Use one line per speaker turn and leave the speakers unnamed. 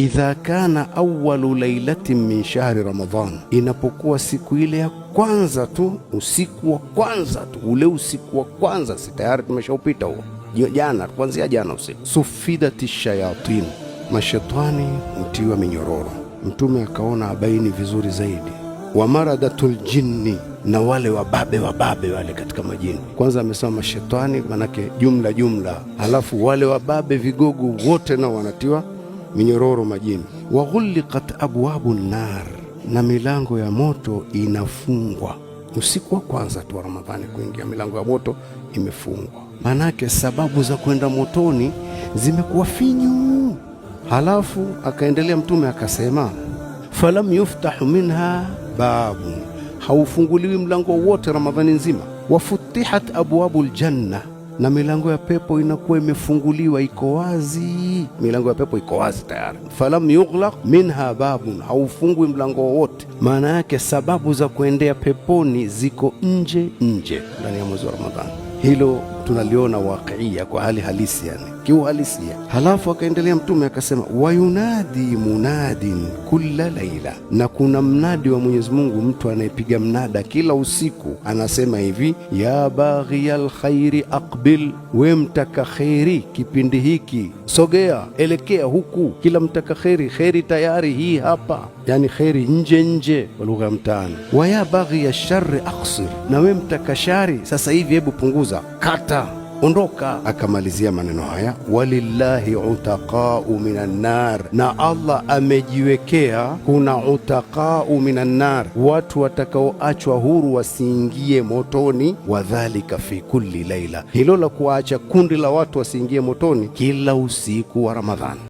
idha kana awwalu lailatin min shahri Ramadhan, inapokuwa siku ile ya kwanza tu, usiku wa kwanza tu, ule usiku wa kwanza, si tayari tumeshaupita huo jana, kuanzia jana usiku. Sufidati shayatin, mashaitani mtiwa minyororo. Mtume akaona abaini vizuri zaidi. Wa maradatul jinni, na wale wababe wale katika majini. Kwanza amesema mashaitani, manake jumla, halafu wale wababe vigogo wote nao wanatiwa minyororo majini. Wa ghuliqat abwabun nar, na milango ya moto inafungwa. Usiku wa kwanza tu wa Ramadhani kuingia, milango ya moto imefungwa, manake sababu za kwenda motoni zimekuwa finyu. Halafu akaendelea Mtume akasema, falam yuftahu minha babu, haufunguliwi mlango wote Ramadhani nzima. Wafutihat abwabul janna, na milango ya pepo inakuwa imefunguliwa, iko wazi, milango ya pepo iko wazi tayari. Falam yughlaq minha babun, haufungwi mlango wote. Maana yake sababu za kuendea peponi ziko nje ndani ya mwezi wa Ramadhani. Hilo tunaliona waqiia, kwa hali halisi, yani kiuhalisia. Halafu akaendelea Mtume akasema, wayunadi munadin kulla laila, na kuna mnadi wa Mwenyezi Mungu, mtu anayepiga mnada kila usiku, anasema hivi, ya baghiyal khairi aqbil, we mtaka khairi kipindi hiki sogea, elekea huku. Kila mtaka khairi tayari hii hapa, yani khairi nje kwa lugha ya mtaani. Wa ya baghiya sharri aqsir, na we mtaka shari sasa hivi hebu punguza, kata, ondoka. Akamalizia maneno haya, walillahi utaqau minan nar, na Allah amejiwekea kuna utaqau minan nar, watu watakaoachwa huru wasiingie motoni. Wadhalika fi kulli laila, hilo la kuacha kundi la watu wasiingie motoni kila usiku wa Ramadhani.